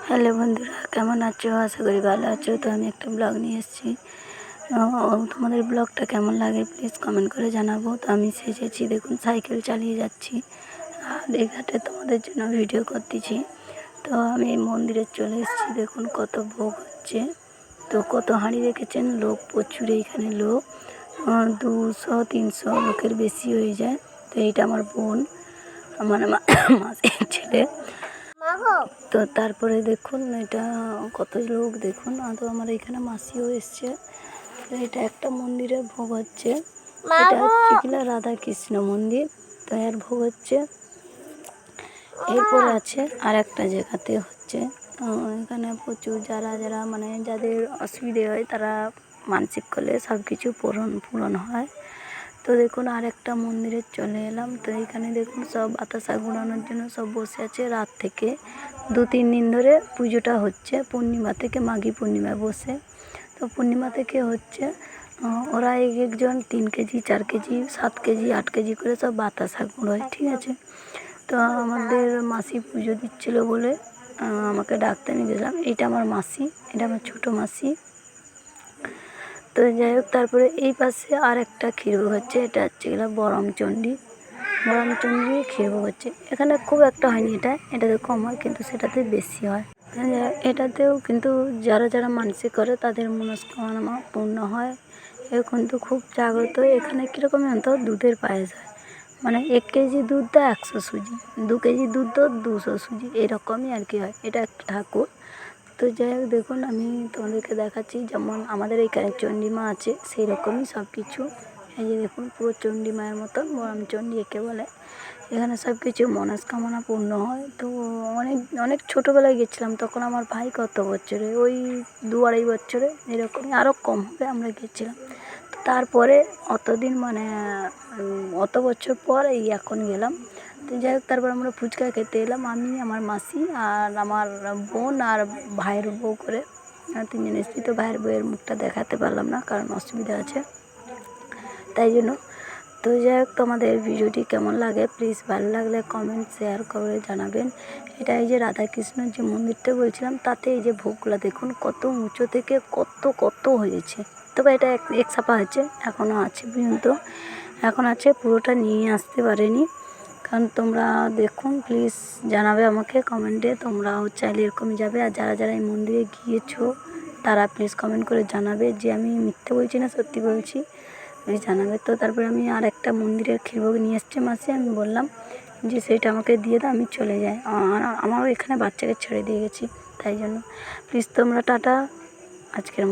Hello বন্ধুরা, কেমন আছো? আশা করি ভালো আছো। তো আমি একটা ব্লগ নিয়ে এসেছি। তোমাদের ব্লগটা কেমন লাগে প্লিজ কমেন্ট করে জানাবো। তো আমি সেজেছি, দেখুন সাইকেল চালিয়ে যাচ্ছি আর এই ঘাটে তোমাদের জন্য ভিডিও করতেছি। তো আমি মন্দিরে চলে এসেছি, দেখুন কত ভোগ হচ্ছে। তো কত হাঁড়ি রেখেছেন, লোক প্রচুর, এইখানে লোক 200-300 লোকের বেশি হয়ে যায়। তো এইটা আমার বোন, আমার মাসির ছেলে। তো তারপরে দেখুন এটা কত লোক, দেখুন। তো আমার এখানে মাসিও এসছে। এটা একটা মন্দিরের ভোগ হচ্ছে, এটা হচ্ছে কিনা রাধা কৃষ্ণ মন্দির। তো এর ভোগ হচ্ছে। এরপরে আছে আর একটা জায়গাতে হচ্ছে। এখানে প্রচুর যারা মানে যাদের অসুবিধে হয় তারা মানসিক করলে সব কিছু পূরণ হয়। তো দেখুন আর একটা মন্দিরে চলে এলাম। তো এখানে দেখুন সব বাতাসা ঘোরানোর জন্য সব বসে আছে। রাত থেকে 2-3 দিন ধরে পুজোটা হচ্ছে, পূর্ণিমা থেকে মাঘী পূর্ণিমায় বসে। তো পূর্ণিমা থেকে হচ্ছে। ওরা একজন 3 কেজি 4 কেজি 7 কেজি 8 কেজি করে সব বাতাসা ঘোরায়, ঠিক আছে। তো আমাদের মাসি পুজো দিচ্ছিলো বলে আমাকে ডাকতে আমি গেলাম। এটা আমার মাসি, এটা আমার ছোটো মাসি। তো যাই হোক, তারপরে এই পাশে আর একটা ক্ষীরভোগ হচ্ছে। এটা হচ্ছে গেলো বরমচণ্ডী ক্ষীরভোগ হচ্ছে। এখানে খুব একটা হয়নি, এটাতে কম হয়, কিন্তু সেটাতে বেশি হয়। এটাতেও কিন্তু যারা মানসিক করে তাদের মনস্কামনা পূর্ণ হয়। এ কিন্তু খুব জাগ্রত। এখানে কীরকম জানতো, দুধের পায়েস হয়, মানে 1 কেজি দুধ দেয় 100 সুজি, 2 কেজি দুধ দেয় 200 সুজি, এরকমই আর কি হয়। এটা একটা ঠাকুর। তো যাই হোক, দেখুন আমি তোমাদেরকে দেখাচ্ছি, যেমন আমাদের এইখানে চণ্ডীমা আছে সেই রকমই সব কিছু। এই যে দেখুন, পুরো চণ্ডী মায়ের মতন বরমচণ্ডী একে বলে। এখানে সব কিছু মনস্কামনা পূর্ণ হয়। তো অনেক ছোটোবেলায় গেছিলাম, তখন আমার ভাই কত বছরে, ওই 2-2.5 বছরে এরকমই, আরও কম হবে, আমরা গেছিলাম। তো তারপরে অতদিন মানে অত বছর পর এই এখন গেলাম। তো যাই হোক, তারপর আমরা ফুচকা খেতে এলাম, আমি, আমার মাসি আর আমার বোন আর ভাইয়ের বউ করে 3জন এসেছি। তো ভাইয়ের বউয়ের মুখটা দেখাতে পারলাম না, কারণ অসুবিধা আছে, তাই জন্য। তো যাই হোক, তোমাদের ভিডিওটি কেমন লাগে প্লিজ ভালো লাগলে কমেন্ট শেয়ার করে জানাবেন। এটা এই যে রাধাকৃষ্ণের যে মন্দিরটা বলছিলাম, তাতে এই যে ভোগগুলো দেখুন কত উঁচু থেকে কত হয়েছে। তবে এটা এক ছাপা হচ্ছে, এখনও আছে পর্যন্ত, এখন আছে, পুরোটা নিয়ে আসতে পারেনি। কারণ তোমরা দেখুন, প্লিজ জানাবে আমাকে কমেন্টে, তোমরাও চাইলে এরকমই যাবে। আর যারা এই মন্দিরে গিয়েছো তারা প্লিজ কমেন্ট করে জানাবে যে আমি মিথ্যে বলছি না সত্যি বলছি, প্লিজ জানাবে। তো তারপরে আমি আর একটা মন্দিরের ক্ষীরভোগ নিয়ে এসছে মাসি, আমি বললাম যে সেইটা আমাকে দিয়ে দাও, আমি চলে যাই। আমারও এখানে বাচ্চাকে ছেড়ে দিয়ে গেছি, তাই জন্য। প্লিজ তোমরা টাটা, আজকের